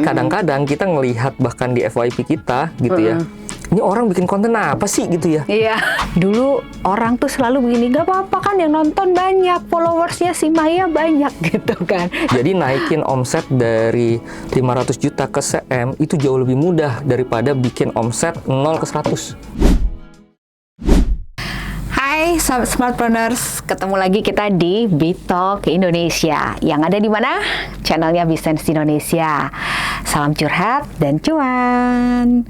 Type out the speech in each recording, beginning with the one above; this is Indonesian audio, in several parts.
kadang-kadang kita ngelihat bahkan di FYP kita gitu ya, ini orang bikin konten apa sih gitu ya. Iya. Dulu orang tuh selalu begini, gak apa-apa kan yang nonton banyak, followersnya si Maya banyak gitu kan. Jadi naikin omset dari 500 juta ke CM itu jauh lebih mudah daripada bikin omset 0 ke 100. Hai sahabat Smartpreneurs, ketemu lagi kita di Bitalk Indonesia yang ada di mana? Channelnya Bisnis Indonesia. Salam curhat dan cuan.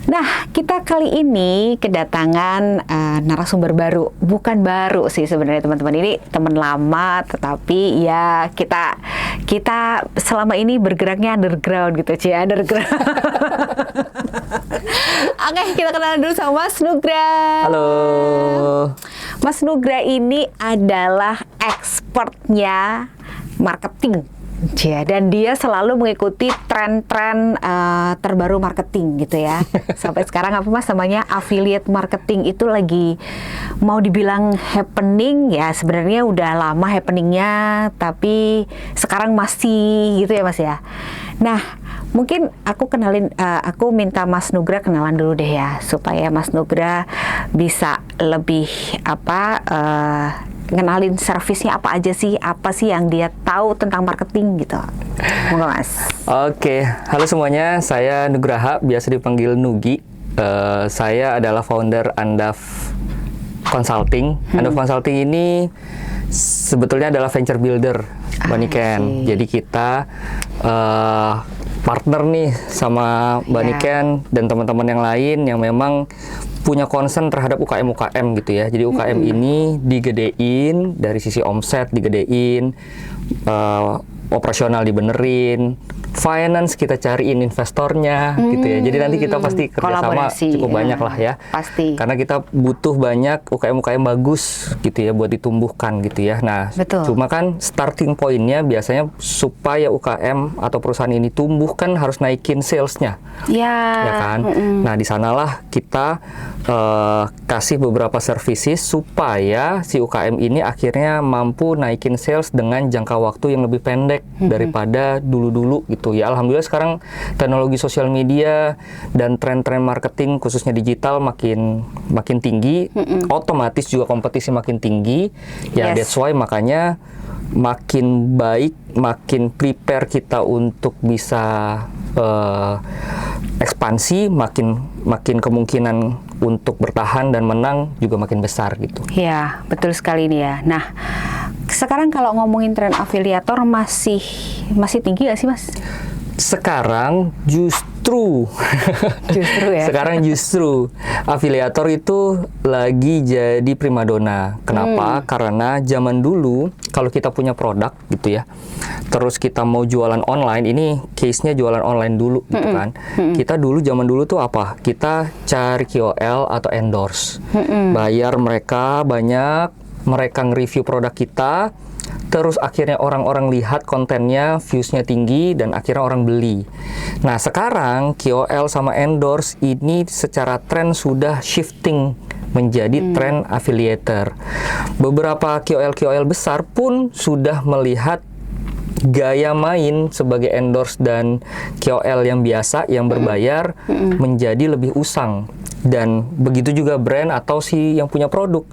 Nah, kita kali ini kedatangan narasumber baru. Bukan baru sih sebenarnya teman-teman, ini teman lama, tetapi ya kita selama ini bergeraknya underground gitu, underground. Oke, kita kenalan dulu sama Mas Nugra. Halo. Mas Nugra ini adalah expertnya marketing. Ya, dan dia selalu mengikuti tren-tren terbaru marketing gitu ya. Sampai sekarang apa Mas namanya affiliate marketing itu lagi mau dibilang happening ya, sebenarnya udah lama happeningnya, tapi sekarang masih gitu ya Mas ya. Nah, mungkin aku minta Mas Nugra kenalan dulu deh ya, supaya Mas Nugra bisa lebih ngenalin servisnya apa aja sih, apa sih yang dia tahu tentang marketing gitu. Monggo Mas. Oke, halo semuanya, saya Nugraha, biasa dipanggil Nugi. Saya adalah founder Andaf Consulting. Andaf Consulting ini sebetulnya adalah venture builder Mbak Niken. Jadi kita partner nih sama Mbak Niken dan teman-teman yang lain yang memang punya concern terhadap UKM gitu ya. Jadi UKM ini digedein dari sisi omset, digedein, operasional dibenerin, finance kita cariin investornya gitu ya. Jadi nanti kita pasti kerjasama cukup banyak lah ya. Pasti. Karena kita butuh banyak UKM bagus gitu ya buat ditumbuhkan gitu ya. Nah, cuma kan starting point-nya biasanya supaya UKM atau perusahaan ini tumbuh kan harus naikin sales-nya. Ya kan? Nah, di sanalah kita kasih beberapa services supaya si UKM ini akhirnya mampu naikin sales dengan jangka waktu yang lebih pendek daripada dulu-dulu gitu ya. Alhamdulillah sekarang teknologi sosial media dan tren-tren marketing khususnya digital makin tinggi, otomatis juga kompetisi makin tinggi. Ya that's why makanya makin baik, makin prepare kita untuk bisa ekspansi, makin kemungkinan untuk bertahan dan menang juga makin besar gitu. Ya, betul sekali nih ya. Nah, sekarang kalau ngomongin tren afiliator masih tinggi nggak sih Mas? Sekarang justru ya. Sekarang justru afiliator itu lagi jadi primadona. Kenapa? Karena zaman dulu kalau kita punya produk gitu ya, terus kita mau jualan online, ini case-nya jualan online dulu gitu kan. Kita zaman dulu tuh apa? Kita cari KOL atau endorse. Bayar mereka banyak, mereka nge-review produk kita, terus akhirnya orang-orang lihat kontennya, views-nya tinggi, dan akhirnya orang beli. Nah, sekarang KOL sama endorse ini secara tren sudah shifting menjadi tren affiliator. Beberapa KOL besar pun sudah melihat gaya main sebagai endorse dan KOL yang biasa, yang berbayar, menjadi lebih usang. Dan begitu juga brand atau si yang punya produk.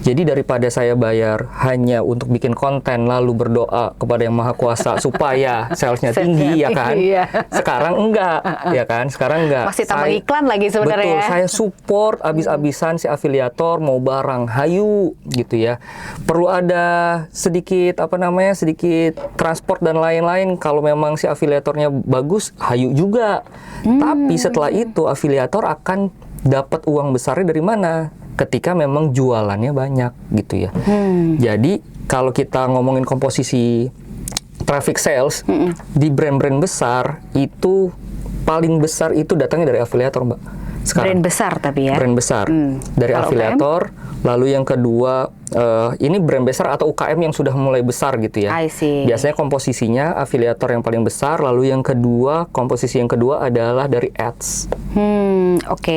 Jadi daripada saya bayar hanya untuk bikin konten lalu berdoa kepada Yang Maha Kuasa supaya salesnya tinggi ya kan. Sekarang enggak ya kan. Sekarang enggak. Masih tambah iklan lagi sebenarnya. Betul, saya support abis-abisan si afiliator mau barang hayu gitu ya. Perlu ada sedikit sedikit transport dan lain-lain. Kalau memang si afiliatornya bagus, hayu juga. Tapi setelah itu afiliator akan dapat uang besarnya dari mana? Ketika memang jualannya banyak gitu ya. Jadi kalau kita ngomongin komposisi traffic sales di brand-brand besar itu paling besar itu datangnya dari afiliator, Mbak. Sekarang. Brand besar tapi ya? Brand besar. Dari kalau afiliator, lalu yang kedua, ini brand besar atau UKM yang sudah mulai besar gitu ya. I see. Biasanya komposisinya afiliator yang paling besar, lalu yang kedua, komposisi yang kedua adalah dari ads.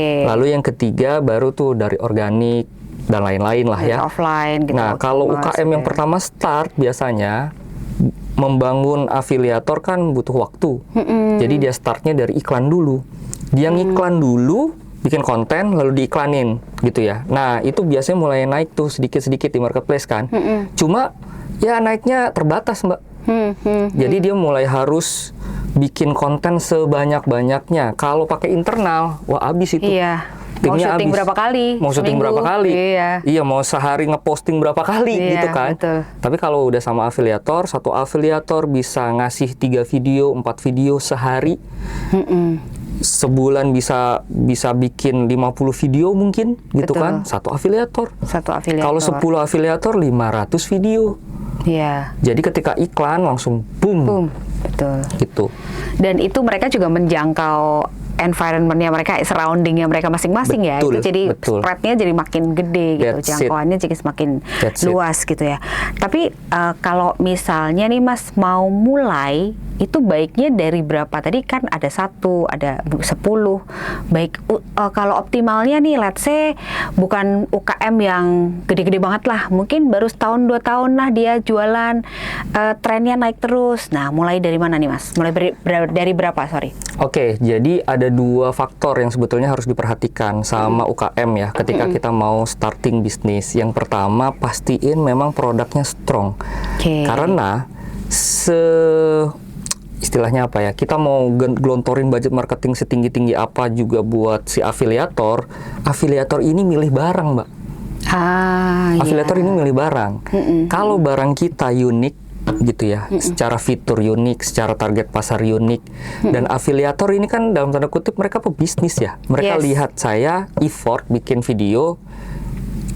Lalu yang ketiga baru tuh dari organik dan lain-lain lah ya. Offline gitu. Nah, kalau UKM yang pertama start biasanya membangun afiliator kan butuh waktu. Jadi dia startnya dari iklan dulu. Dia ngiklan dulu, bikin konten, lalu diiklanin gitu ya. Nah, itu biasanya mulai naik tuh sedikit-sedikit di marketplace kan. Cuma ya naiknya terbatas, Mbak. Jadi dia mulai harus bikin konten sebanyak-banyaknya. Kalau pakai internal, wah abis itu. Iya. Mau syuting berapa kali? Mau syuting berapa kali? Iya, mau sehari ngeposting berapa kali gitu kan. Betul. Tapi kalau udah sama afiliator, satu afiliator bisa ngasih 3 video, 4 video sehari. Sebulan bisa bikin 50 video mungkin gitu. Betul. Kan. Satu afiliator. Kalau 10 afiliator 500 video. Iya. Jadi ketika iklan langsung boom. Betul. Gitu. Dan itu mereka juga menjangkau environment-nya mereka, surrounding-nya mereka masing-masing ya. Itu jadi spread-nya jadi makin gede gitu, jangkauannya jadi semakin luas gitu ya. Tapi kalau misalnya nih Mas mau mulai, itu baiknya dari berapa? Tadi kan ada 1, ada 10. Baik, kalau optimalnya nih, let's say bukan UKM yang gede-gede banget lah, mungkin baru setahun 2 tahun lah dia jualan, trennya naik terus. Nah, mulai dari mana nih Mas? Mulai dari berapa? Oke, jadi ada 2 faktor yang sebetulnya harus diperhatikan sama UKM ya, ketika kita mau starting bisnis. Yang pertama, pastiin memang produknya strong. Karena istilahnya apa ya, kita mau gelontorin budget marketing setinggi-tinggi apa juga buat si afiliator ini milih barang, Mbak. Afiliator ini milih barang. Kalau barang kita unik gitu ya, secara fitur unik, secara target pasar unik, dan afiliator ini kan dalam tanda kutip mereka pebisnis ya. Mereka lihat saya effort bikin video,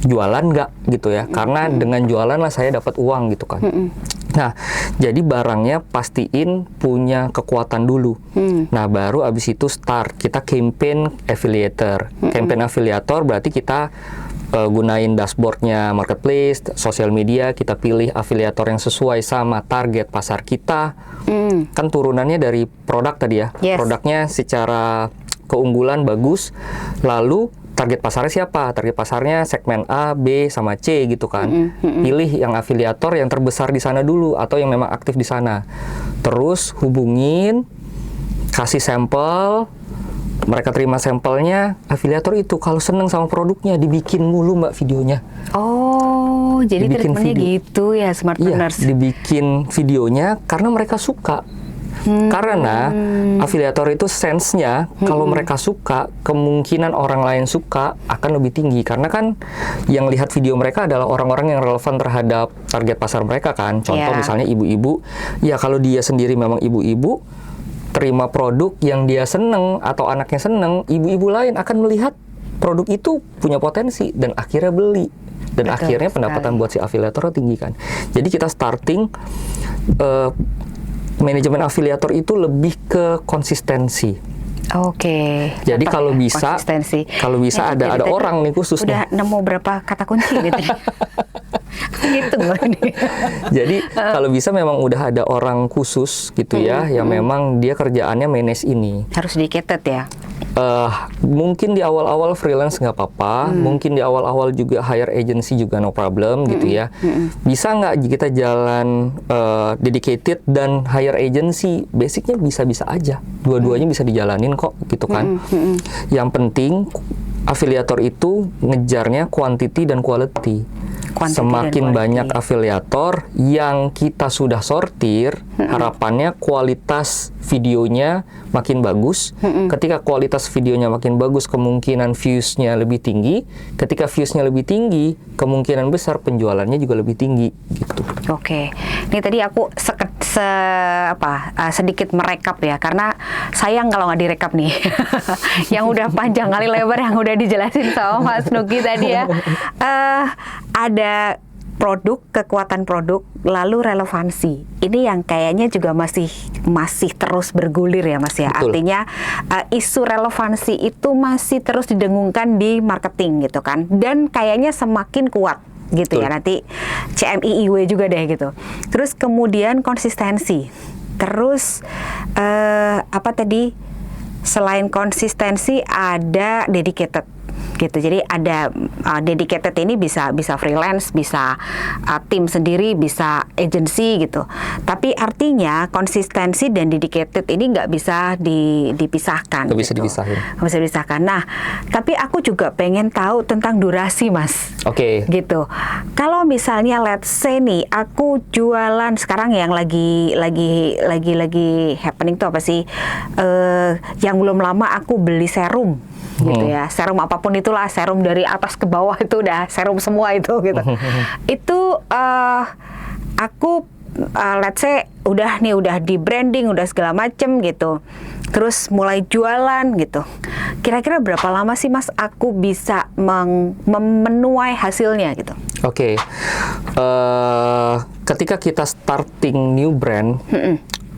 jualan nggak gitu ya, karena dengan jualan lah saya dapat uang gitu kan. Nah, jadi barangnya pastiin punya kekuatan dulu. Nah, baru abis itu start kita campaign affiliator. Campaign affiliator berarti kita gunain dashboardnya marketplace, sosial media, kita pilih afiliator yang sesuai sama target pasar kita. Kan turunannya dari produk tadi ya. Produknya secara keunggulan bagus, lalu target pasarnya siapa? Target pasarnya segmen A, B, sama C gitu kan. Pilih yang afiliator yang terbesar di sana dulu atau yang memang aktif di sana. Terus hubungin, kasih sampel, mereka terima sampelnya, afiliator itu kalau seneng sama produknya dibikin mulu Mbak videonya. Oh, jadi treatmentnya gitu ya Smartpreneurs. Iya, dibikin videonya karena mereka suka. Karena afiliator itu sense-nya kalau mereka suka, kemungkinan orang lain suka akan lebih tinggi. Karena kan yang lihat video mereka adalah orang-orang yang relevan terhadap target pasar mereka kan. Contoh misalnya ibu-ibu, ya kalau dia sendiri memang ibu-ibu, terima produk yang dia seneng atau anaknya seneng, ibu-ibu lain akan melihat produk itu punya potensi dan akhirnya beli. Dan akhirnya pendapatan buat si afiliator tinggi kan. Jadi kita starting manajemen afiliator itu lebih ke konsistensi. Jadi kalau bisa ada orang nih khusus. Udah nemu berapa kata kunci gitu. Gitu nih. Jadi kalau bisa memang udah ada orang khusus gitu ya, yang memang dia kerjaannya manage ini. Harus dedicated ya. Mungkin di awal-awal freelance nggak apa-apa, mungkin di awal-awal juga hire agency juga no problem gitu ya. Bisa nggak kita jalan dedicated dan hire agency? Basicnya bisa-bisa aja, dua-duanya bisa dijalanin kok gitu kan. Yang penting afiliator itu ngejarnya quantity dan quality. Semakin banyak afiliator yang kita sudah sortir, harapannya kualitas videonya makin bagus. Ketika kualitas videonya makin bagus, kemungkinan views-nya lebih tinggi. Ketika views-nya lebih tinggi, kemungkinan besar penjualannya juga lebih tinggi gitu. Oke. Ini tadi aku sedikit merekap ya, karena sayang kalau nggak direkap nih. Yang udah panjang kali lebar yang udah dijelasin sama Mas Nugi tadi ya. Ada produk, kekuatan produk, lalu relevansi. Ini yang kayaknya juga masih terus bergulir ya Mas ya. Betul. Artinya isu relevansi itu masih terus didengungkan di marketing gitu kan. Dan kayaknya semakin kuat gitu. Betul. Ya, nanti CMIIW juga deh gitu. Terus kemudian konsistensi. Terus selain konsistensi ada dedicated. gitu. Jadi ada dedicated ini bisa freelance, bisa tim sendiri, bisa agency gitu. Tapi artinya konsistensi dan dedicated ini nggak bisa dipisahkan. Nggak bisa gitu. dipisahin. Nggak bisa dipisahkan. Nah, tapi aku juga pengen tahu tentang durasi, Mas. Oke. Gitu. Kalau misalnya let's say nih, aku jualan sekarang yang lagi happening tuh apa sih? Yang belum lama aku beli serum. Gitu ya, serum apapun itulah, serum dari atas ke bawah itu udah serum semua itu gitu. Itu aku let's say udah di branding, udah segala macem gitu. Terus mulai jualan gitu. Kira-kira berapa lama sih Mas aku bisa memenuhi hasilnya gitu? Oke. Ketika kita starting new brand,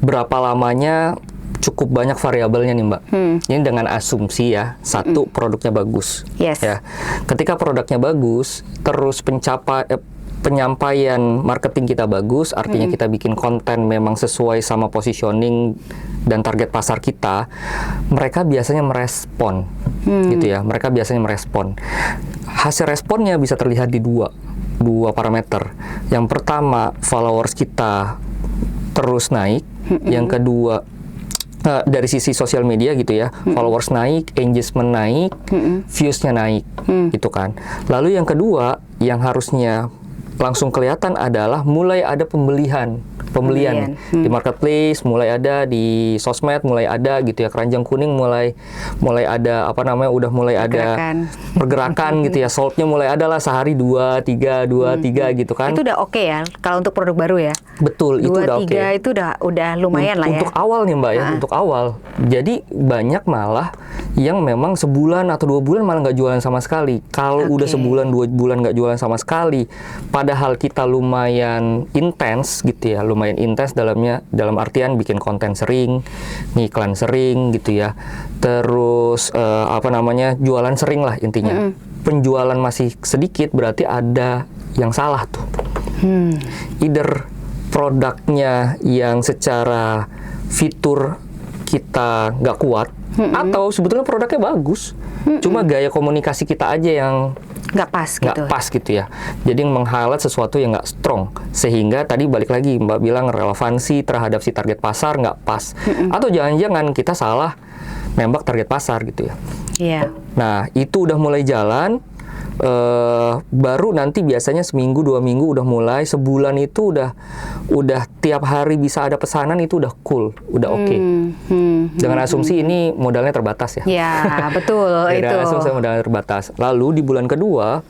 berapa lamanya cukup banyak variabelnya nih Mbak. Ini dengan asumsi ya, satu produknya bagus. Yes. Ya. Ketika produknya bagus, terus penyampaian marketing kita bagus, artinya kita bikin konten memang sesuai sama positioning dan target pasar kita, mereka biasanya merespon. Gitu ya. Mereka biasanya merespon. Hasil responnya bisa terlihat di dua parameter. Yang pertama, followers kita terus naik. Yang kedua, dari sisi sosial media gitu ya, followers naik, engagement naik, views-nya naik, gitu kan. Lalu yang kedua, yang harusnya langsung kelihatan adalah mulai ada pembelian di marketplace, mulai ada di sosmed, mulai ada gitu ya, keranjang kuning mulai ada udah mulai ada pergerakan gitu ya, sold-nya mulai ada lah sehari 2, 3 gitu kan. Itu udah oke ya kalau untuk produk baru ya. Betul, itu udah oke. 2, 3 itu udah lumayan lah ya. Untuk awal nih Mbak ya, untuk awal. Jadi banyak malah yang memang sebulan atau 2 bulan malah nggak jualan sama sekali. Kalau udah sebulan 2 bulan nggak jualan sama sekali, padahal kita lumayan intens gitu ya, lumayan intens dalam artian bikin konten sering, ngiklan sering gitu ya. Terus jualan sering lah intinya. Penjualan masih sedikit berarti ada yang salah tuh. Either produknya yang secara fitur kita nggak kuat, atau sebetulnya produknya bagus, cuma gaya komunikasi kita aja yang nggak pas gitu ya. Jadi meng-highlight sesuatu yang nggak strong, sehingga tadi balik lagi Mbak bilang relevansi terhadap si target pasar nggak pas, atau jangan-jangan kita salah nembak target pasar gitu ya. Nah itu udah mulai jalan. Baru nanti biasanya seminggu 2 minggu udah mulai, sebulan itu udah tiap hari bisa ada pesanan, itu udah cool, udah oke. Dengan asumsi ini modalnya terbatas ya. Ya betul. Dengan asumsi modalnya terbatas. Lalu di bulan kedua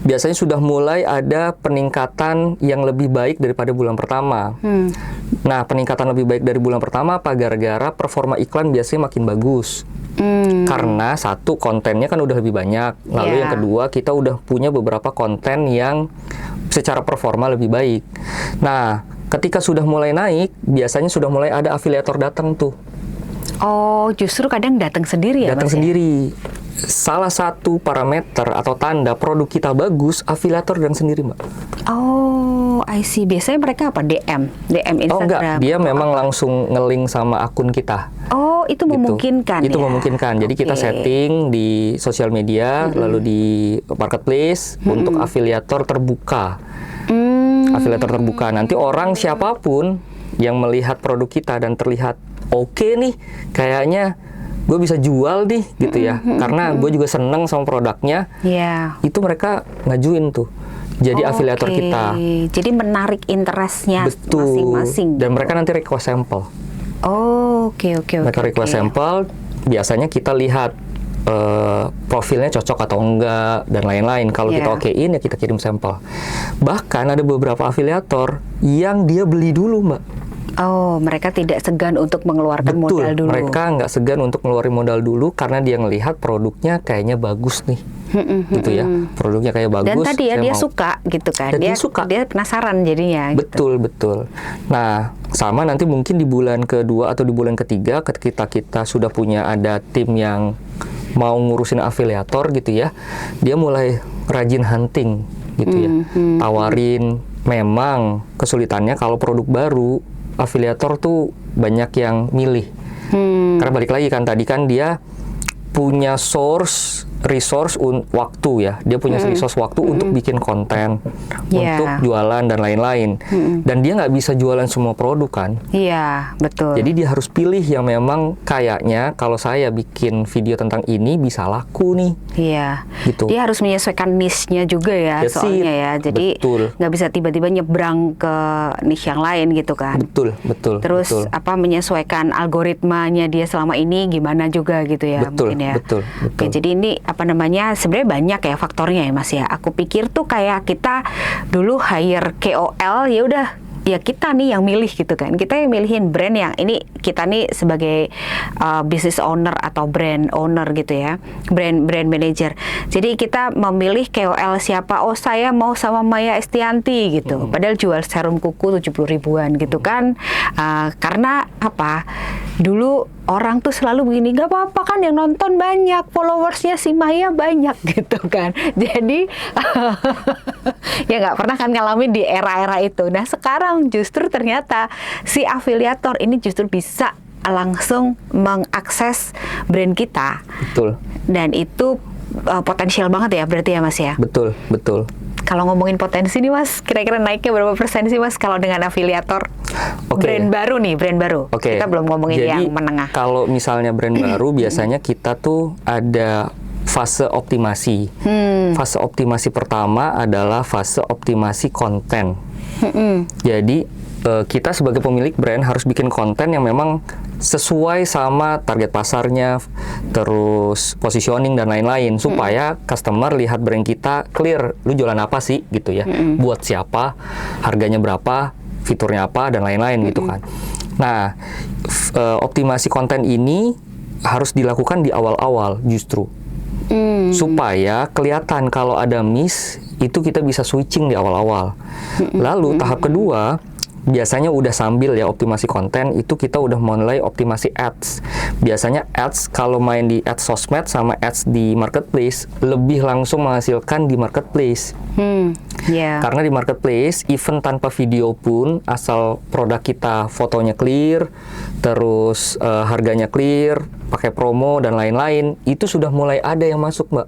biasanya sudah mulai ada peningkatan yang lebih baik daripada bulan pertama. Nah, peningkatan lebih baik dari bulan pertama apa? Gara-gara performa iklan biasanya makin bagus. Karena satu, kontennya kan udah lebih banyak. Lalu yang kedua, kita udah punya beberapa konten yang secara performa lebih baik. Nah, ketika sudah mulai naik, biasanya sudah mulai ada afiliator datang tuh. Oh, justru kadang datang sendiri ya? Datang sendiri. Salah satu parameter atau tanda produk kita bagus, afiliator datang sendiri, Mbak. Oh, I see. Biasanya mereka apa? DM Instagram? Oh enggak, dia memang langsung nge-link sama akun kita. Oh, itu gitu. memungkinkan Itu ya? memungkinkan. Jadi kita setting di sosial media, lalu di marketplace untuk afiliator terbuka. Afiliator terbuka. Nanti orang siapapun yang melihat produk kita dan terlihat oke nih, kayaknya gue bisa jual nih gitu ya, karena gue juga seneng sama produknya. Itu mereka ngajuin tuh jadi afiliator kita. Jadi menarik interestnya masing-masing. Dan mereka nanti request sampel. Mereka request sampel, biasanya kita lihat profilnya cocok atau enggak dan lain-lain. Kalau kita okein ya kita kirim sampel. Bahkan ada beberapa afiliator yang dia beli dulu, Mbak. Oh, mereka tidak segan untuk mengeluarkan modal dulu. Mereka nggak segan untuk ngeluarin modal dulu karena dia ngelihat produknya kayaknya bagus nih, gitu ya. Produknya kayak bagus. Dan tadi ya dia suka gitu kan. Dia suka. Dia penasaran jadinya. Betul. Nah, sama nanti mungkin di bulan kedua atau di bulan ketiga ketika kita sudah punya ada tim yang mau ngurusin afiliator gitu ya, dia mulai rajin hunting gitu ya. Tawarin. Memang kesulitannya kalau produk baru, afiliator tuh banyak yang milih. Karena balik lagi kan tadi kan dia punya source resource waktu ya. Dia punya resource waktu untuk bikin konten, Yeah. untuk jualan dan lain-lain. Dan dia nggak bisa jualan semua produk kan. Iya, betul. Jadi dia harus pilih yang memang kayaknya kalau saya bikin video tentang ini bisa laku nih. Iya, Gitu. dia harus menyesuaikan niche-nya juga ya, That's soalnya it. ya. Jadi Betul. nggak bisa tiba-tiba nyebrang ke niche yang lain gitu kan. Betul. Terus menyesuaikan algoritmanya dia selama ini gimana juga gitu ya, Betul, mungkin ya. betul. Oke, jadi ini sebenarnya banyak ya faktornya ya Mas ya. Aku pikir tuh kayak kita dulu hire KOL, ya udah ya kita nih yang milih gitu kan. Kita yang milihin brand yang ini, kita nih sebagai business owner atau brand owner gitu ya, brand manager. Jadi kita memilih KOL siapa. Oh, saya mau sama Maya Estianti gitu. Padahal jual serum kuku 70 ribuan gitu kan. Karena apa? Dulu orang tuh selalu begini, gak apa-apa kan yang nonton banyak, followersnya si Maya banyak gitu kan. Jadi ya nggak pernah kan ngalamin di era-era itu. Nah sekarang justru ternyata si afiliator ini justru bisa langsung mengakses brand kita. Betul. Dan itu potensial banget ya berarti ya Mas ya. Betul. Kalau ngomongin potensi nih Mas, kira-kira naiknya berapa persen sih Mas kalau dengan afiliator? Oke. Brand baru nih, brand baru. Oke. Kita belum ngomongin Jadi, yang menengah. Kalau misalnya brand baru, biasanya kita tuh ada fase optimasi. Fase optimasi pertama adalah fase optimasi konten. Jadi kita sebagai pemilik brand harus bikin konten yang memang sesuai sama target pasarnya, terus positioning dan lain-lain, supaya customer lihat brand kita clear, lu jualan apa sih gitu ya, buat siapa, harganya berapa, fiturnya apa dan lain-lain gitu kan. Nah, optimasi konten ini harus dilakukan di awal-awal justru, supaya kelihatan kalau ada miss, itu kita bisa switching di awal-awal. Lalu tahap kedua, biasanya udah sambil ya optimasi konten, itu kita udah mulai optimasi ads. Biasanya ads kalau main di ads sosmed sama ads di marketplace lebih langsung menghasilkan di marketplace. Karena di marketplace, even tanpa video pun, asal produk kita fotonya clear, terus harganya clear, pakai promo dan lain-lain, itu sudah mulai ada yang masuk, Mbak.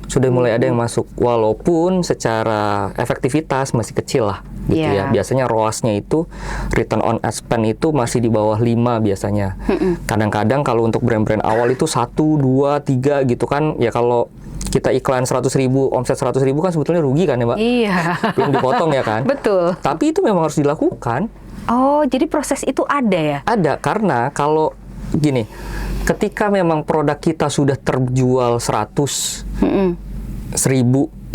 Sudah mulai ada yang masuk, walaupun secara efektivitas masih kecil lah gitu ya. Biasanya ROAS-nya itu, return on ad spend itu masih di bawah 5 biasanya. Kadang-kadang kalau untuk brand-brand awal itu 1, 2, 3 gitu kan, ya kalau kita iklan 100.000, omset 100.000 kan sebetulnya rugi kan ya Mbak? Iya. Belum dipotong ya kan? Betul. Tapi itu memang harus dilakukan. Oh, jadi proses itu ada ya? Ada, karena kalau gini, ketika memang produk kita sudah terjual 100, 1000,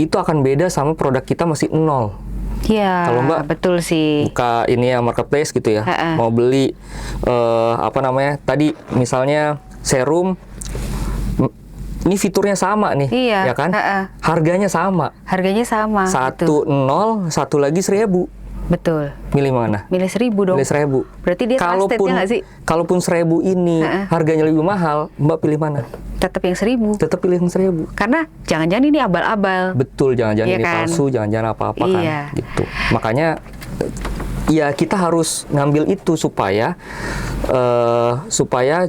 itu akan beda sama produk kita masih 0. Iya, Kalau Mbak betul sih. buka ini ya marketplace gitu ya, mau beli tadi misalnya serum, ini fiturnya sama nih, Iya, ya kan? Harganya sama. Harganya sama. Satu 0, satu lagi 1000. Betul. Milih mana? Milih 1000 dong. Milih 1000. Berarti dia trusted-nya nggak sih? Kalaupun 1000 ini harganya lebih mahal, Mbak pilih mana? Tetap yang 1000. Tetap pilih yang 1000. Karena jangan-jangan ini abal-abal. Betul, jangan-jangan Iya ini kan? palsu, jangan-jangan apa-apa kan, Iya. gitu. Makanya ya kita harus ngambil itu supaya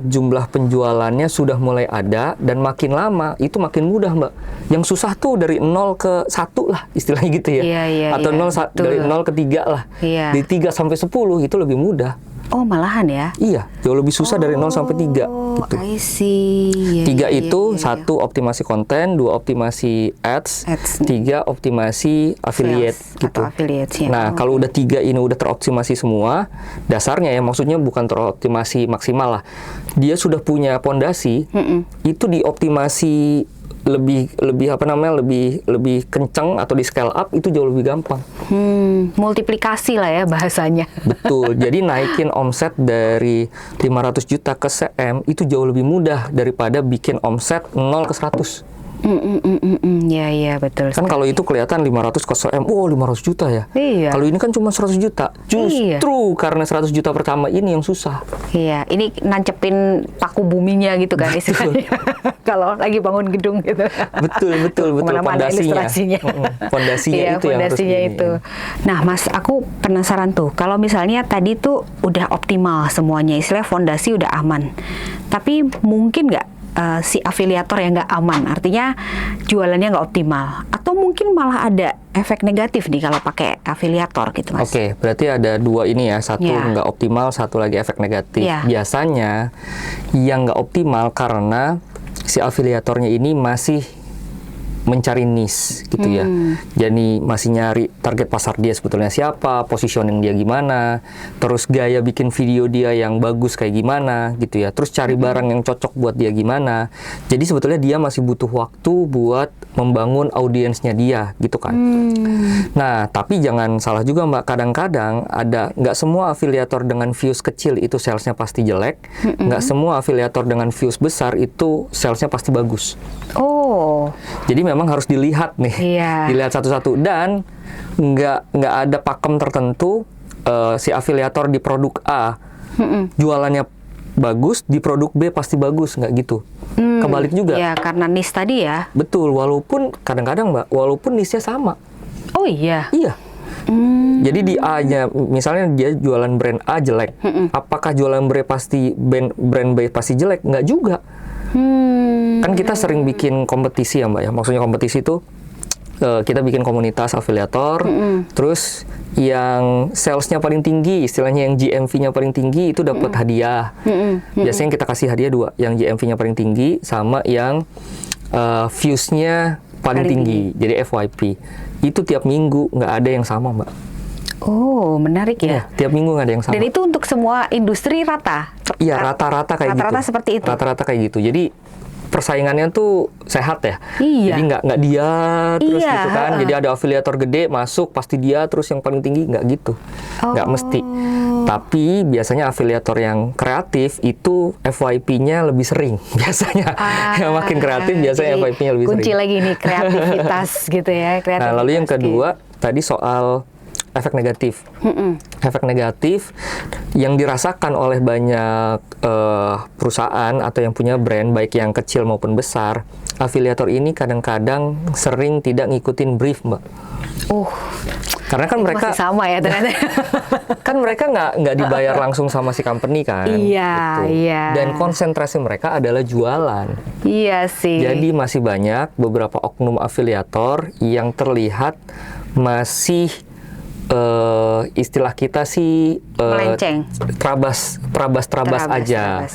jumlah penjualannya sudah mulai ada, dan makin lama itu makin mudah, Mbak. Yang susah tuh dari 0 ke 1 lah istilahnya gitu ya. Atau dari 0 ke 3 lah. Iya. Dari 3 sampai 10 itu lebih mudah. Oh, malahan ya? Iya, jauh lebih susah dari 0 sampai 3 gitu. I see. 3 itu 1 optimasi konten, 2 optimasi ads, 3 optimasi affiliate Sales gitu. atau affiliate, ya. Nah, kalau udah 3 ini udah teroptimasi semua, dasarnya ya, maksudnya bukan teroptimasi maksimal lah. Dia sudah punya pondasi, itu dioptimasi lebih kencang atau di scale up itu jauh lebih gampang. Multiplikasi lah ya bahasanya. Betul. Jadi naikin omset dari 500 juta ke CM itu jauh lebih mudah daripada bikin omset 0 ke 100. Iya, betul. Kan kalau itu kelihatan 500 ke CM, 500 juta ya. Iya. Kalau ini kan cuma 100 juta. Justru karena 100 juta pertama ini yang susah. Iya, ini nancepin paku buminya gitu kan istilahnya. Kalau lagi bangun gedung gitu. Betul. Kemana-mana ilustrasinya. Pondasinya itu yang harus pondasinya itu. Nah, Mas, aku penasaran tuh. Kalau misalnya tadi tuh udah optimal semuanya, istilah fondasi udah aman. Tapi mungkin nggak si afiliator yang nggak aman? Artinya jualannya nggak optimal, atau mungkin malah ada efek negatif nih kalau pakai afiliator gitu, Mas? Oke, berarti ada dua ini ya, satu Ya. nggak optimal, satu lagi efek negatif. Ya. Biasanya yang nggak optimal karena si afiliatornya ini masih mencari niche gitu ya. Jadi masih nyari target pasar dia sebetulnya siapa, positioning dia gimana, terus gaya bikin video dia yang bagus kayak gimana gitu ya. Terus cari barang yang cocok buat dia gimana. Jadi sebetulnya dia masih butuh waktu buat membangun audiensnya dia gitu kan. Nah, tapi jangan salah juga Mbak, kadang-kadang nggak semua afiliator dengan views kecil itu salesnya pasti jelek, nggak semua afiliator dengan views besar itu salesnya pasti bagus. Oh, Jadi memang harus dilihat nih, Iya. dilihat satu-satu, dan nggak ada pakem tertentu si afiliator di produk A jualannya bagus, di produk B pasti bagus, nggak gitu. Kebalik juga. ya karena niche tadi ya. Betul, walaupun kadang-kadang Mbak, walaupun niche-nya sama. Oh iya. Iya. Jadi di A-nya, misalnya dia jualan brand A jelek, apakah jualan brand B pasti jelek? Nggak juga. Kan kita sering bikin kompetisi ya Mbak ya. Maksudnya kompetisi itu kita bikin komunitas afiliator, terus yang salesnya paling tinggi, istilahnya yang GMV-nya paling tinggi itu dapat hadiah. Biasanya kita kasih hadiah dua, yang GMV-nya paling tinggi sama yang views-nya paling tinggi. Jadi FYP. Itu tiap minggu nggak ada yang sama Mbak. Oh, menarik ya. Tiap minggu nggak ada yang sama. Dan itu untuk semua industri rata? Iya, rata-rata kayak gitu. Rata-rata seperti itu? Rata-rata kayak gitu. Jadi persaingannya tuh sehat ya. Iya. Jadi nggak dia terus Iya, gitu kan. Jadi ada afiliator gede masuk pasti dia terus yang paling tinggi, nggak gitu. Nggak mesti. Tapi biasanya afiliator yang kreatif itu FYP-nya lebih sering biasanya. Yang makin kreatif biasanya Jadi FYP-nya lebih kunci sering. lagi nih kreativitas gitu ya. Nah, lalu yang kedua tadi soal efek negatif. Efek negatif yang dirasakan oleh banyak perusahaan atau yang punya brand, baik yang kecil maupun besar, afiliator ini kadang-kadang sering tidak ngikutin brief, Mbak. Karena kan mereka masih sama ya ternyata. kan mereka nggak dibayar langsung sama si company kan. Iya, gitu. iya. Dan konsentrasi mereka adalah jualan. Iya sih. Jadi masih banyak beberapa oknum afiliator yang terlihat masih istilah kita sih Melenceng. terabas aja.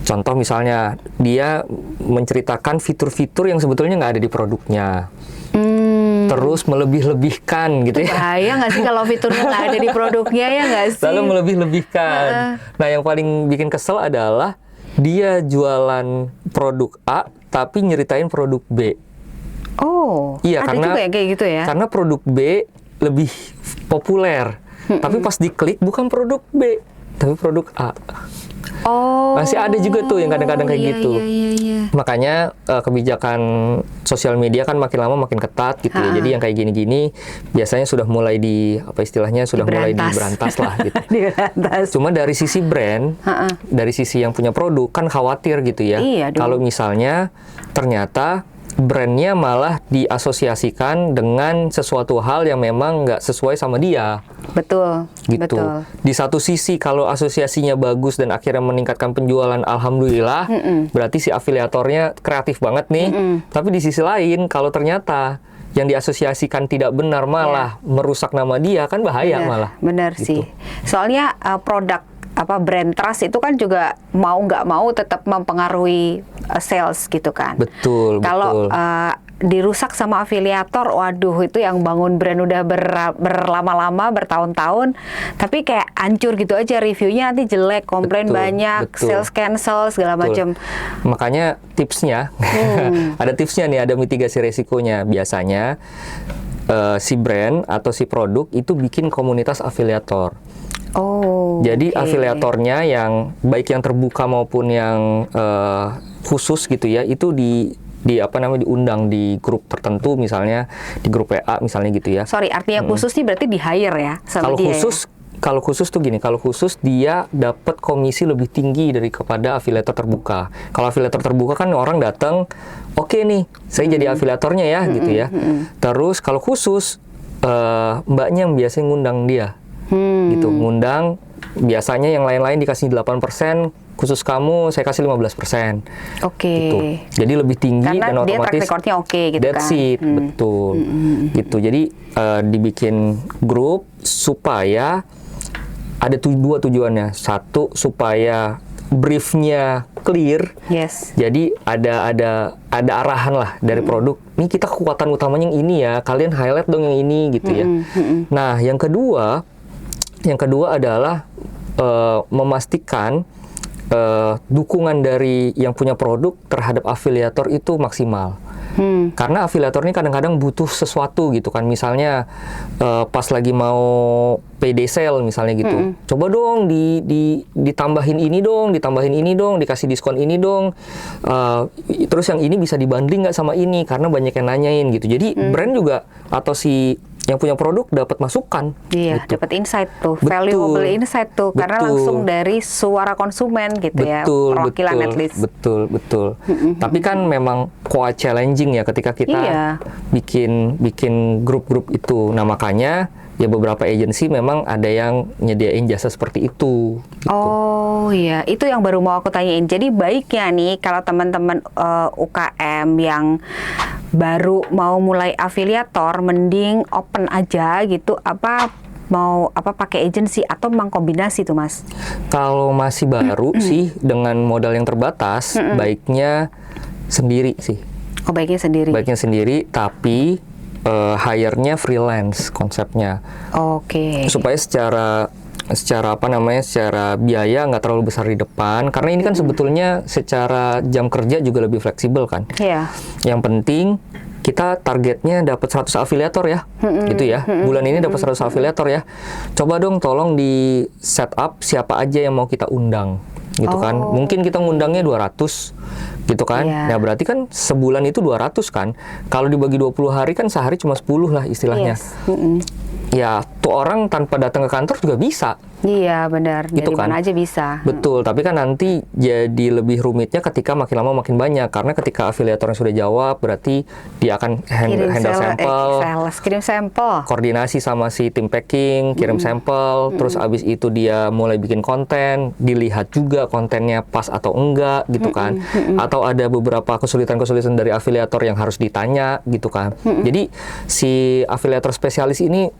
Contoh misalnya dia menceritakan fitur-fitur yang sebetulnya nggak ada di produknya. Terus melebih-lebihkan gitu ya. Bahaya nggak sih kalau fiturnya nggak ada di produknya, ya nggak sih? Lalu melebih-lebihkan. Nah, yang paling bikin kesel adalah dia jualan produk A tapi nyeritain produk B. Oh, Iya, ada karena juga yang kayak gitu ya? Karena produk B lebih populer. Tapi pas diklik bukan produk B, tapi produk A. Oh, Masih ada juga tuh yang kadang-kadang kayak iya, gitu. Iya. Makanya kebijakan sosial media kan makin lama makin ketat gitu ya. Jadi yang kayak gini-gini biasanya sudah mulai mulai diberantas lah gitu. Diberantas. Cuma dari sisi brand, dari sisi yang punya produk kan khawatir gitu ya. Iya, Kalau misalnya ternyata brandnya malah diasosiasikan dengan sesuatu hal yang memang nggak sesuai sama dia. Betul, Gitu. betul. Di satu sisi kalau asosiasinya bagus dan akhirnya meningkatkan penjualan, alhamdulillah, berarti si afiliatornya kreatif banget nih. Tapi di sisi lain kalau ternyata yang diasosiasikan tidak benar malah merusak nama dia, kan bahaya malah. Benar Gitu. sih. Soalnya brand trust itu kan juga mau nggak mau tetap mempengaruhi sales gitu kan. Betul, Kalau betul. dirusak sama afiliator, waduh itu yang bangun brand udah berlama-lama, bertahun-tahun, tapi kayak hancur gitu aja, reviewnya nanti jelek, komplain Betul, banyak, betul. sales cancel segala macam. Makanya tipsnya, ada tipsnya nih, ada mitigasi resikonya. Biasanya si brand atau si produk itu bikin komunitas afiliator. Jadi afiliatornya yang baik yang terbuka maupun yang khusus gitu ya, itu diundang di grup tertentu, misalnya di grup WA misalnya gitu ya. Sorry, artinya khusus nih berarti di hire ya sama Kalau dia. khusus tuh gini, kalau khusus dia dapat komisi lebih tinggi daripada afiliator terbuka. Kalau afiliator terbuka kan orang datang, oke nih, saya jadi afiliatornya ya gitu ya. Terus kalau khusus mbaknya yang biasanya ngundang dia. Gitu, ngundang biasanya yang lain-lain dikasih 8%, khusus kamu saya kasih 15%. Oke. Gitu. Jadi lebih tinggi Karena dan dia otomatis track recordnya oke gitu that's kan. it, betul. Gitu. Jadi dibikin grup supaya ada dua tujuannya. Satu, supaya briefnya clear. Yes. Jadi ada arahan lah dari produk. Nih kita kekuatan utamanya yang ini ya. Kalian highlight dong yang ini gitu ya. Nah, yang kedua adalah memastikan dukungan dari yang punya produk terhadap afiliator itu maksimal. Karena afiliator ini kadang-kadang butuh sesuatu gitu kan, misalnya pas lagi mau payday sale misalnya gitu, coba dong ditambahin ini dong, dikasih diskon ini dong, terus yang ini bisa dibundling nggak sama ini, karena banyak yang nanyain gitu. Jadi brand juga atau si yang punya produk dapat masukan. Iya, gitu. dapat insight tuh, Betul. valuable insight tuh, karena Betul. langsung dari suara konsumen gitu ya, perwakilan at least. Betul. Tapi kan memang quite challenging ya ketika kita Iya. bikin grup-grup itu. Nah, makanya ya beberapa agensi memang ada yang nyediain jasa seperti itu. Gitu. Oh iya, itu yang baru mau aku tanyain. Jadi baiknya nih kalau teman-teman UKM yang baru mau mulai afiliator, mending open aja gitu. Mau pakai agensi atau memang kombinasi tuh, Mas? Kalau masih baru sih dengan modal yang terbatas, baiknya sendiri sih. Oh, baiknya sendiri. Baiknya sendiri, tapi hire-nya freelance konsepnya. Oke. Supaya secara biaya nggak terlalu besar di depan, karena ini kan sebetulnya secara jam kerja juga lebih fleksibel kan. Iya. Yang penting kita targetnya dapat 100 afiliator ya, gitu ya. Bulan ini dapat 100 afiliator ya. Coba dong tolong di setup siapa aja yang mau kita undang, gitu kan. Mungkin kita ngundangnya 200, gitu kan. Iya. Nah, berarti kan sebulan itu 200 kan. Kalau dibagi 20 hari kan sehari cuma 10 lah istilahnya. Yes. Ya, tuh orang tanpa datang ke kantor juga bisa. Iya, benar. Gitu Dari kan? mana aja bisa. Betul, tapi kan nanti jadi lebih rumitnya ketika makin lama makin banyak. Karena ketika afiliatornya sudah jawab, berarti dia akan handle sampel, kirim sampel. koordinasi sama si tim packing, kirim sampel, terus abis itu dia mulai bikin konten, dilihat juga kontennya pas atau enggak, gitu kan. Atau ada beberapa kesulitan-kesulitan dari afiliator yang harus ditanya, gitu kan. Jadi si afiliator spesialis ini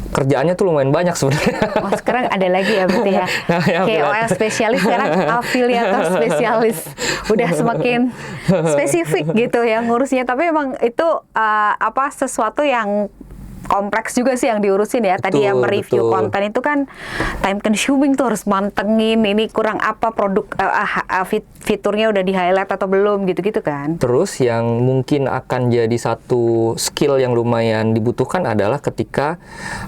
kerjaannya tuh lumayan banyak sebenarnya. Oh, sekarang ada lagi ya berarti ya. Ya, KOL spesialis, sekarang afiliator spesialis. Udah semakin spesifik gitu ya ngurusnya. Tapi memang itu sesuatu yang kompleks juga sih yang diurusin ya. Tadi yang mereview konten itu kan time consuming tuh, harus mantengin ini kurang apa produk fiturnya udah di highlight atau belum gitu-gitu kan. Terus yang mungkin akan jadi satu skill yang lumayan dibutuhkan adalah ketika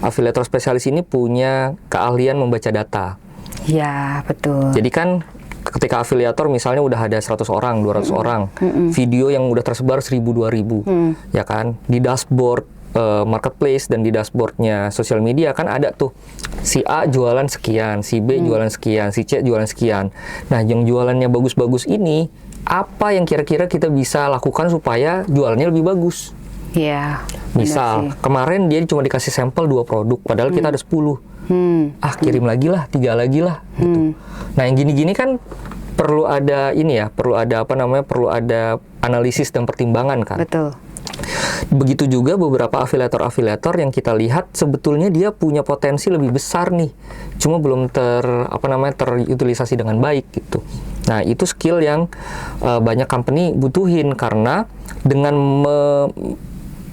afiliator spesialis ini punya keahlian membaca data. Ya, betul. Jadi kan ketika afiliator misalnya udah ada 100 orang, 200 orang, video yang udah tersebar 1000-2000, ya kan, di dashboard marketplace dan di dashboardnya sosial media kan ada tuh si A jualan sekian, si B jualan sekian, si C jualan sekian. Nah, yang jualannya bagus-bagus ini apa yang kira-kira kita bisa lakukan supaya jualannya lebih bagus? Iya. Misal kemarin dia cuma dikasih sampel 2 produk, padahal kita ada 10. Kirim lagi lah, 3 lagi lah. Gitu. Nah, yang gini-gini kan perlu ada perlu ada analisis dan pertimbangan kan. Betul. Begitu juga beberapa afiliator yang kita lihat sebetulnya dia punya potensi lebih besar nih, cuma belum terutilisasi dengan baik gitu. Nah, itu skill yang banyak company butuhin, karena dengan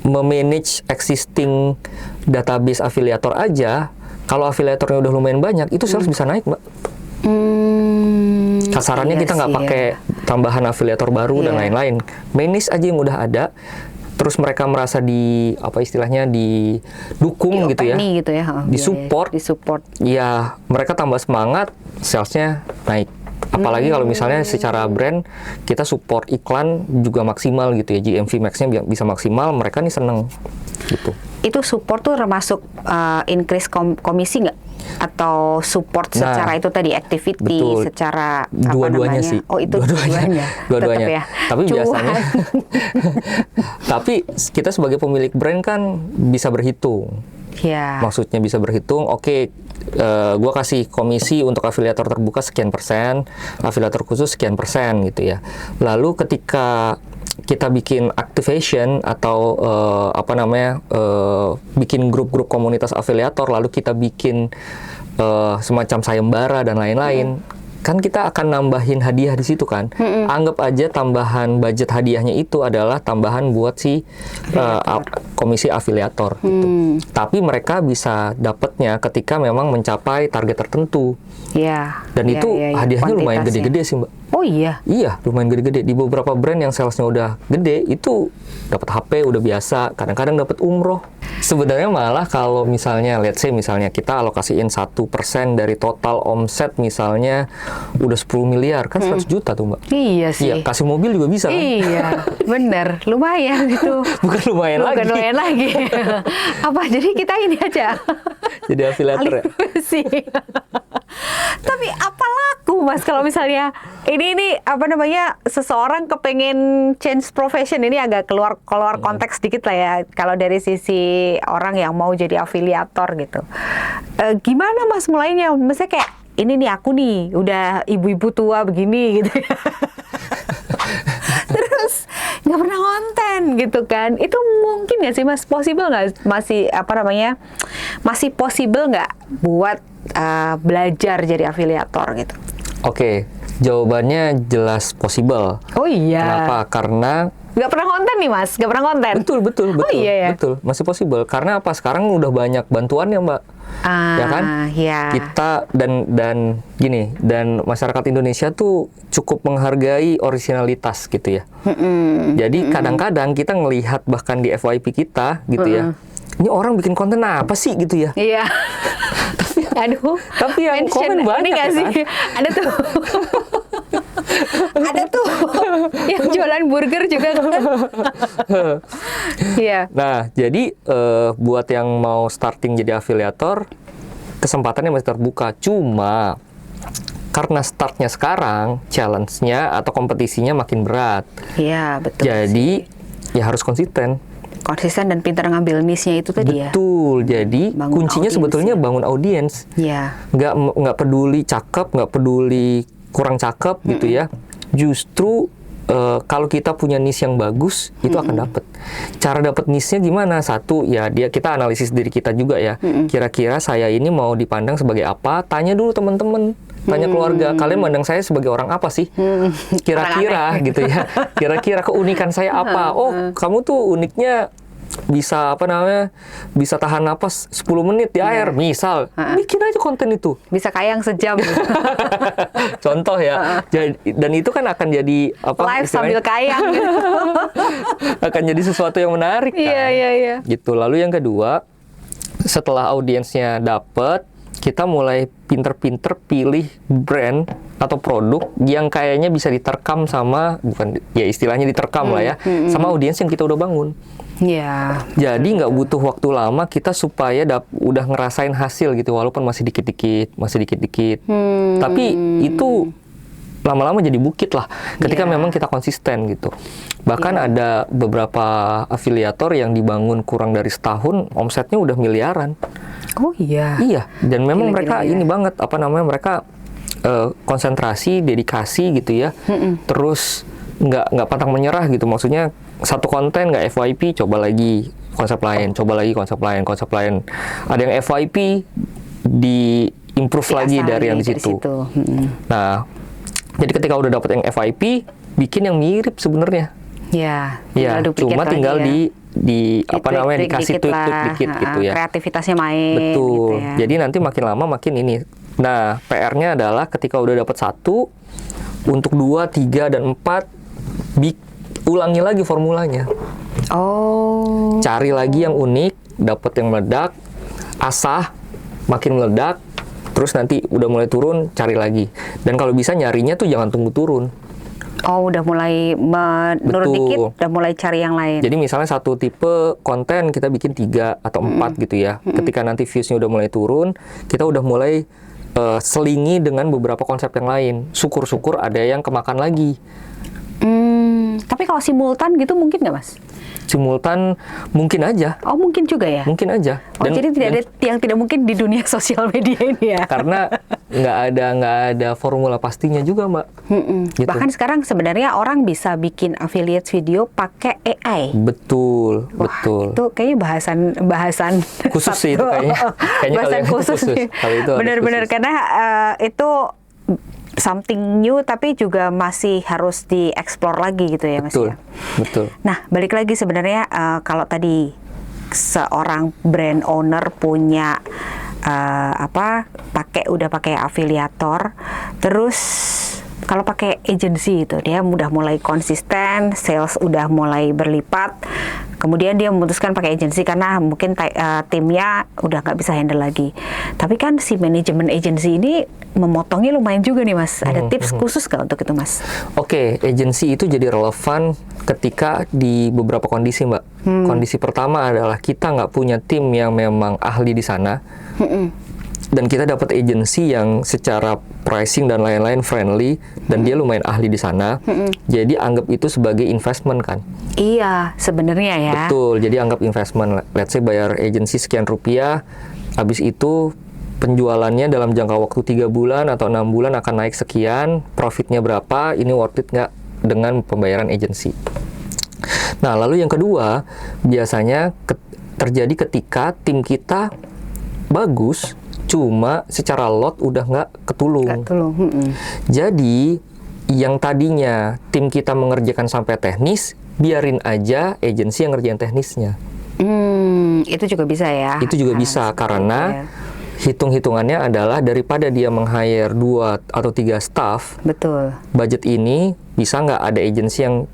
memanage existing database afiliator aja, kalau afiliatornya udah lumayan banyak, itu sales bisa naik, Mbak. Kasarannya kita nggak pakai tambahan afiliator baru dan lain-lain, manage aja yang udah ada. Terus mereka merasa didukung gitu ya, disupport. Ya, mereka tambah semangat, salesnya naik. Apalagi kalau misalnya secara brand kita support iklan juga maksimal gitu ya, GMV max-nya bisa maksimal, mereka nih seneng gitu. Itu support tuh termasuk increase komisi nggak? Atau support secara itu tadi activity, betul. Secara dua-duanya sih. Oh, itu dua-duanya. Dua-duanya. Ya. Tapi biasanya tapi kita sebagai pemilik brand kan bisa berhitung. Ya. Maksudnya bisa berhitung, oke, gua kasih komisi untuk afiliator terbuka sekian persen, afiliator khusus sekian persen gitu ya. Lalu ketika kita bikin activation atau bikin grup-grup komunitas afiliator, lalu kita bikin semacam sayembara dan lain-lain, kan kita akan nambahin hadiah di situ kan. Anggap aja tambahan budget hadiahnya itu adalah tambahan buat si komisi afiliator gitu. Tapi mereka bisa dapatnya ketika memang mencapai target tertentu. Ya. Dan itu hadiahnya lumayan gede-gede sih, Mbak. Oh iya. Iya, lumayan gede-gede. Di beberapa brand yang salesnya udah gede, itu dapat HP udah biasa, kadang-kadang dapat umroh. Sebenarnya malah kalau misalnya, let's say misalnya kita alokasiin 1% dari total omset misalnya udah 10 miliar, kan 100 juta tuh, Mbak. Iya sih. Iya, kasih mobil juga bisa kan? Iya, bener. Lumayan itu. Bukan lumayan lagi. Bukan lumayan lagi. Apa, jadi kita ini aja? Jadi afiliator ya? Sih. Tapi apa laku, Mas, kalau misalnya ini seseorang kepengen change profession, ini agak keluar konteks dikit lah ya, kalau dari sisi orang yang mau jadi afiliator gitu. Gimana, Mas, mulainya? Maksudnya kayak, ini nih aku nih, udah ibu-ibu tua begini gitu ya. Terus nggak pernah konten gitu kan. Itu mungkin nggak sih, Mas? Possible nggak? Masih possible nggak buat belajar jadi afiliator gitu? Oke, jawabannya jelas possible. Oh iya. Kenapa? Karena nggak pernah konten nih, Mas? Nggak pernah konten? Betul. Oh iya ya? Betul, masih possible. Karena apa? Sekarang udah banyak bantuan ya, Mbak. Ya kan? Iya. Kita dan masyarakat Indonesia tuh cukup menghargai originalitas gitu ya. Jadi kadang-kadang kita ngelihat bahkan di FYP kita gitu ya. Ini orang bikin konten apa sih gitu ya? Iya. Tapi yang komen banyak ini ya sih? kan? Ada tuh yang jualan burger juga kan. Iya. Nah, jadi buat yang mau starting jadi afiliator, kesempatannya masih terbuka. Cuma karena startnya sekarang, challenge-nya atau kompetisinya makin berat. Iya, betul. Jadi ya harus konsisten dan pintar ngambil niche-nya itu tadi ya. Betul. Jadi Bangun kuncinya sebetulnya bangun audiens. Iya. Nggak peduli cakep, nggak peduli kurang cakep gitu ya. Justru kalau kita punya niche yang bagus, itu akan dapat. Cara dapat niche-nya gimana? Satu, ya kita analisis diri kita juga ya. Kira-kira saya ini mau dipandang sebagai apa? Tanya dulu teman-teman, tanya keluarga. Kalian mandang saya sebagai orang apa sih? Kira-kira gitu ya. Kira-kira keunikan saya apa? Oh, kamu tuh uniknya bisa bisa tahan napas 10 menit di air, misal. Bikin aja konten itu. Bisa kayang sejam. Contoh ya. Dan itu kan akan jadi live sambil kayang gitu. Akan jadi sesuatu yang menarik kan. Iya. Gitu. Lalu yang kedua, setelah audiensnya dapet, kita mulai pinter-pinter pilih brand atau produk yang kayaknya bisa diterkam sama, bukan ya istilahnya diterkam lah ya, sama audiens yang kita udah bangun. Iya. Jadi nggak butuh waktu lama kita supaya udah ngerasain hasil gitu, walaupun masih dikit-dikit. Tapi itu lama-lama jadi bukit lah ketika memang kita konsisten gitu. Bahkan ada beberapa afiliator yang dibangun kurang dari setahun, omsetnya udah miliaran. Oh iya. Iya, dan memang mereka Gila. ini banget mereka konsentrasi, dedikasi gitu ya. Terus nggak pantang menyerah gitu. Maksudnya satu konten nggak FYP, coba lagi konsep lain. Ada yang FYP, di-improve lagi dari yang di situ. Nah, jadi ketika udah dapet yang FYP, bikin yang mirip sebenarnya. Ya, cuma tinggal dikasih tweak dikit gitu ya. Kreativitasnya main. Betul. Gitu ya. Jadi nanti makin lama makin ini. Nah, PR-nya adalah ketika udah dapat 1, untuk 2, 3, dan 4, ulangi lagi formulanya. Oh. Cari lagi yang unik, dapat yang meledak, asah, makin meledak, terus nanti udah mulai turun, cari lagi. Dan kalau bisa nyarinya tuh jangan tunggu turun. Oh, udah mulai menurun dikit, udah mulai cari yang lain. Jadi misalnya satu tipe konten kita bikin 3 atau 4 gitu ya. Ketika nanti views-nya udah mulai turun, kita udah mulai selingi dengan beberapa konsep yang lain. Syukur-syukur ada yang kemakan lagi. Tapi kalau simultan gitu mungkin nggak, Mas? Simultan mungkin aja. Oh, mungkin juga ya? Mungkin aja. Oh, jadi tidak ada yang tidak mungkin di dunia sosial media ini ya? Karena nggak ada formula pastinya juga, Mbak. Gitu. Bahkan sekarang sebenarnya orang bisa bikin affiliate video pakai AI. Betul, Wah, betul. itu kayaknya bahasan Khusus sih itu kayaknya. Kayaknya bahasan kalau yang khusus. Kalau itu harus Benar-benar khusus. karena itu something new tapi juga masih harus dieksplor lagi gitu ya, Mas Betul, ya. betul. Nah, balik lagi sebenarnya kalau tadi seorang brand owner punya udah pakai afiliator, terus kalau pakai agency itu dia udah mulai konsisten, sales udah mulai berlipat, kemudian dia memutuskan pakai agency karena mungkin timnya udah nggak bisa handle lagi. Tapi kan si manajemen agency ini memotongnya lumayan juga nih, Mas. Ada tips khusus nggak untuk itu, Mas? Oke, agency itu jadi relevan ketika di beberapa kondisi, Mbak. Kondisi pertama adalah kita nggak punya tim yang memang ahli di sana. Dan kita dapat agency yang secara pricing dan lain-lain friendly dan dia lumayan ahli di sana. Jadi anggap itu sebagai investment kan. Iya, sebenarnya ya. Betul, jadi anggap investment. Let's say bayar agency sekian rupiah, habis itu penjualannya dalam jangka waktu 3 bulan atau 6 bulan akan naik sekian, profitnya berapa, ini worth it nggak dengan pembayaran agency. Nah, lalu yang kedua, biasanya terjadi ketika tim kita bagus, cuma secara lot udah nggak ketulung. Jadi, yang tadinya tim kita mengerjakan sampai teknis, biarin aja agensi yang ngerjain teknisnya. Itu juga bisa ya? Itu juga bisa, karena hitung-hitungannya adalah daripada dia meng-hire 2 atau 3 staff, betul. budget ini bisa nggak ada agensi yang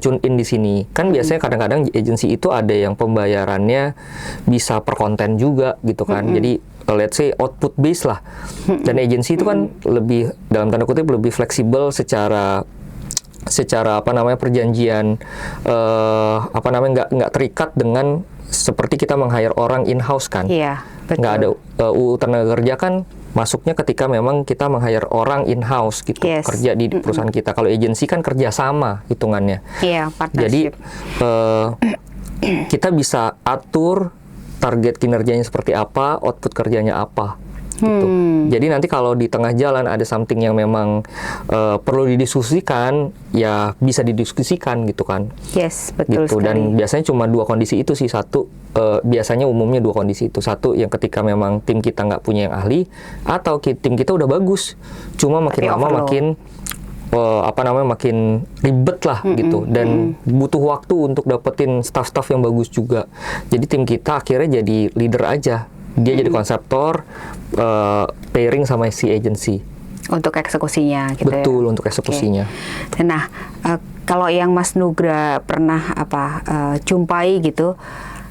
tune in di sini. Kan biasanya kadang-kadang agensi itu ada yang pembayarannya bisa per konten juga gitu kan. Jadi let's say output base lah. Dan agensi itu kan lebih, dalam tanda kutip, lebih fleksibel secara perjanjian nggak terikat dengan seperti kita meng-hire orang in-house kan. Iya, betul. Nggak ada UU tenaga kerja kan masuknya ketika memang kita meng-hire orang in-house gitu, kerja di perusahaan kita. Kalau agensi kan kerja sama hitungannya. Iya, Jadi kita bisa atur target kinerjanya seperti apa, output kerjanya apa. Gitu. Jadi nanti kalau di tengah jalan ada something yang memang perlu didiskusikan, ya bisa didiskusikan gitu kan. Yes, betul gitu. sekali. Dan biasanya cuma 2 kondisi itu sih. Satu, biasanya umumnya 2 kondisi itu. Satu, yang ketika memang tim kita nggak punya yang ahli, atau tim kita udah bagus, cuma makin lama makin makin ribet lah gitu, dan butuh waktu untuk dapetin staff-staff yang bagus juga. Jadi tim kita akhirnya jadi leader aja. Dia jadi konseptor, pairing sama si agency. Untuk eksekusinya gitu. Betul, ya? untuk eksekusinya. Okay. Nah, kalau yang Mas Nugra pernah jumpai gitu,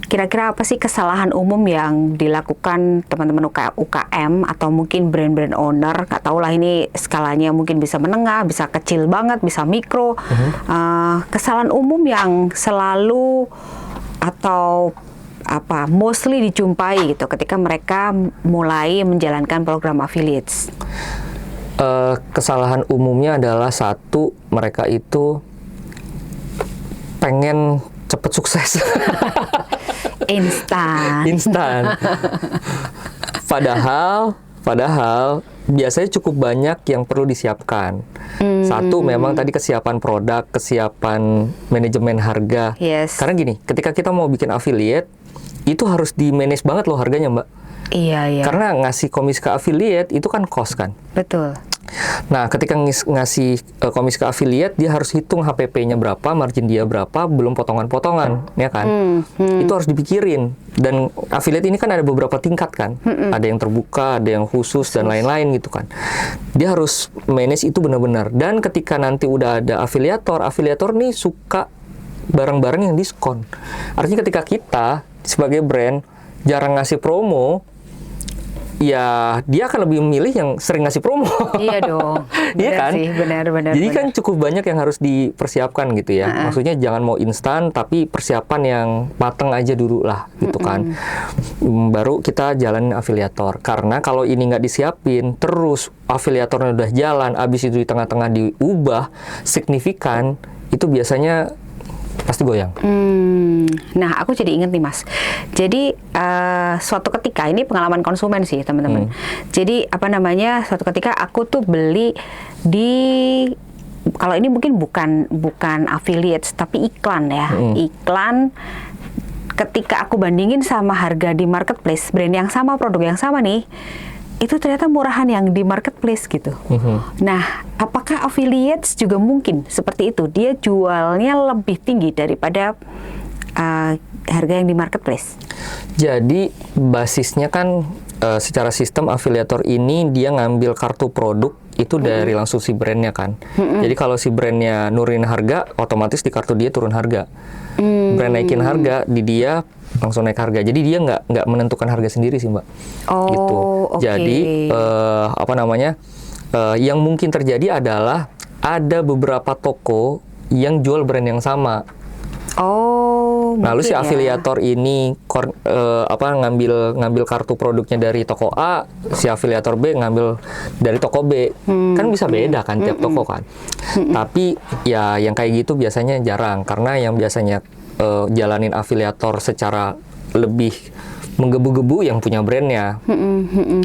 kira-kira apa sih kesalahan umum yang dilakukan teman-teman UKM atau mungkin brand-brand owner? Nggak tahu lah, ini skalanya mungkin bisa menengah, bisa kecil banget, bisa mikro. Kesalahan umum yang selalu atau mostly dijumpai gitu ketika mereka mulai menjalankan program affiliates. Kesalahan umumnya adalah, satu, mereka itu pengen cepet sukses. Instan. Padahal biasanya cukup banyak yang perlu disiapkan. Satu, memang tadi kesiapan produk, kesiapan manajemen harga. Yes. Karena gini, ketika kita mau bikin affiliate, itu harus di-manage banget loh harganya, Mbak. Iya. Karena ngasih komisi ke affiliate itu kan cost kan. Betul. Nah, ketika ngasih komisi ke affiliate, dia harus hitung HPP-nya berapa, margin dia berapa, belum potongan-potongan, ya kan? Itu harus dipikirin. Dan affiliate ini kan ada beberapa tingkat kan. Ada yang terbuka, ada yang khusus, dan lain-lain gitu kan. Dia harus manage itu benar-benar. Dan ketika nanti udah ada afiliator nih suka barang-barang yang diskon. Artinya ketika kita sebagai brand jarang ngasih promo, ya dia akan lebih memilih yang sering ngasih promo. Iya dong. Iya kan? Sih, benar. Jadi kan cukup banyak yang harus dipersiapkan gitu ya. Maksudnya jangan mau instan, tapi persiapan yang mateng aja dulu lah gitu kan. Baru kita jalanin afiliator. Karena kalau ini nggak disiapin, terus afiliatornya udah jalan, abis itu di tengah-tengah diubah signifikan, itu biasanya pasti goyang. Nah, aku jadi inget nih Mas. Jadi suatu ketika, ini pengalaman konsumen sih teman-teman. Jadi suatu ketika aku tuh beli di, kalau ini mungkin bukan affiliates tapi iklan ya. Iklan, ketika aku bandingin sama harga di marketplace, brand yang sama, produk yang sama nih, itu ternyata murahan yang di marketplace gitu. Nah, apakah affiliates juga mungkin seperti itu? Dia jualnya lebih tinggi daripada harga yang di marketplace. Jadi basisnya kan secara sistem afiliator ini dia ngambil kartu produk itu dari langsung si brandnya kan. Jadi kalau si brandnya nurunin harga, otomatis di kartu dia turun harga. Brand naikin harga, di dia langsung naik harga. Jadi dia nggak menentukan harga sendiri sih Mbak. Gitu. Okay. Jadi yang mungkin terjadi adalah ada beberapa toko yang jual brand yang sama. Lalu si afiliator ini ngambil kartu produknya dari toko A, si afiliator B ngambil dari toko B. Kan bisa beda kan tiap toko kan. Tapi ya yang kayak gitu biasanya jarang, karena yang biasanya jalanin afiliator secara lebih menggebu-gebu yang punya brandnya.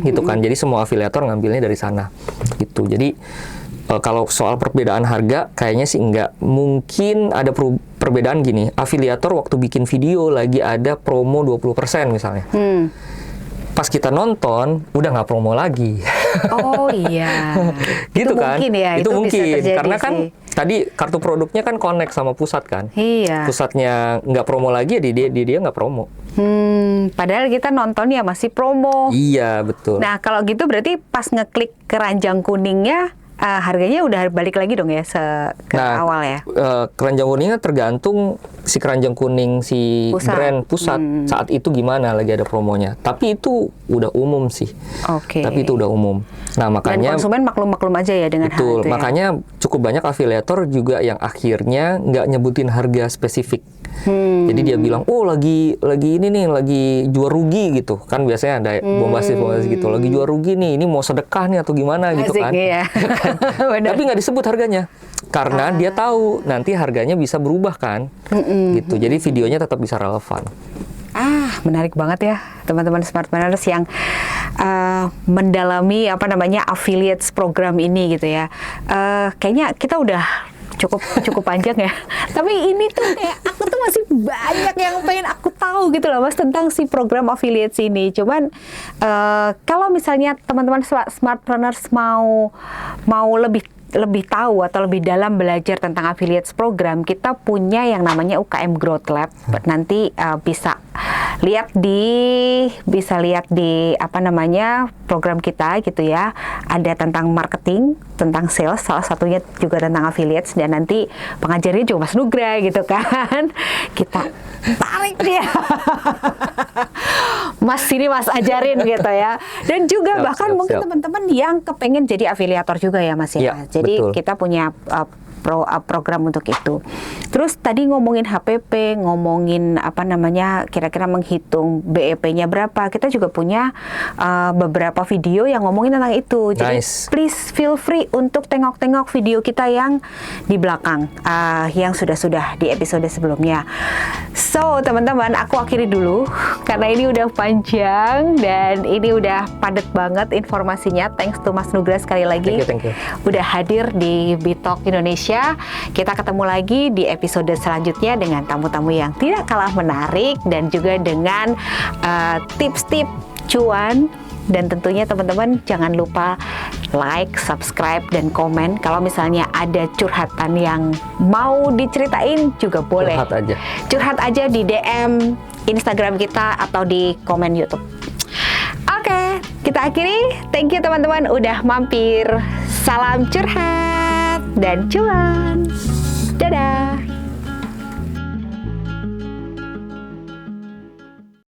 Gitu kan. Jadi semua afiliator ngambilnya dari sana. Gitu. Jadi kalau soal perbedaan harga, kayaknya sih enggak. Mungkin ada perbedaan gini, afiliator waktu bikin video lagi ada promo 20% misalnya. Pas kita nonton, udah nggak promo lagi. Oh iya. Gitu itu kan? Mungkin ya, itu mungkin. Karena sih. kan tadi kartu produknya kan connect sama pusat kan. Iya. Pusatnya nggak promo lagi, ya dia nggak promo. Padahal kita nontonnya masih promo. Iya, betul. Nah, kalau gitu berarti pas ngeklik keranjang kuningnya, harganya udah balik lagi dong ya ke awal ya? Keranjang kuningnya tergantung si keranjang kuning si brand pusat saat itu gimana lagi ada promonya. Tapi itu udah umum sih. Oke. Tapi itu udah umum. Nah, makanya dan konsumen maklum-maklum aja ya dengan hal itu. Makanya cukup banyak afiliator juga yang akhirnya nggak nyebutin harga spesifik. Jadi dia bilang, oh lagi ini nih, lagi jual rugi gitu. Kan biasanya ada bombastis gitu. Lagi jual rugi nih, ini mau sedekah nih atau gimana gitu kan. Iya. Tapi nggak disebut harganya. Karena dia tahu nanti harganya bisa berubah kan. Gitu. Jadi videonya tetap bisa relevan. Menarik banget ya teman-teman Smartpreneurs yang mendalami affiliates program ini gitu ya. Kayaknya kita udah cukup panjang ya. Tapi ini tuh kayak aku tuh masih banyak yang pengen aku tahu gitu loh Mas tentang si program affiliates ini. Cuman kalau misalnya teman-teman Smartpreneurs mau lebih tahu atau lebih dalam belajar tentang affiliates program, kita punya yang namanya UKM Growth Lab. Nanti bisa lihat di program kita gitu ya. Ada tentang marketing, tentang sales, salah satunya juga tentang affiliates, dan nanti pengajarnya juga Mas Nugra gitu kan. Kita tarik dia. Mas ajarin gitu ya. Dan juga bahkan mungkin teman-teman yang kepengen jadi afiliator juga ya Mas ya. Jadi betul. kita punya program untuk itu. Terus tadi ngomongin HPP, ngomongin kira-kira menghitung BEP-nya berapa. Kita juga punya beberapa video yang ngomongin tentang itu. Jadi please feel free untuk tengok-tengok video kita yang di belakang, yang sudah di episode sebelumnya. So teman-teman, aku akhiri dulu karena ini udah panjang dan ini udah padat banget informasinya. Thanks to Mas Nugra sekali lagi. Thank you. Udah hadir di Bitalk Indonesia. Kita ketemu lagi di episode selanjutnya dengan tamu-tamu yang tidak kalah menarik dan juga dengan tips-tips cuan. Dan tentunya teman-teman jangan lupa like, subscribe, dan komen. Kalau misalnya ada curhatan yang mau diceritain juga boleh. Curhat aja di DM Instagram kita atau di komen YouTube. Oke, kita akhiri. Thank you teman-teman udah mampir. Salam curhat dan cuan.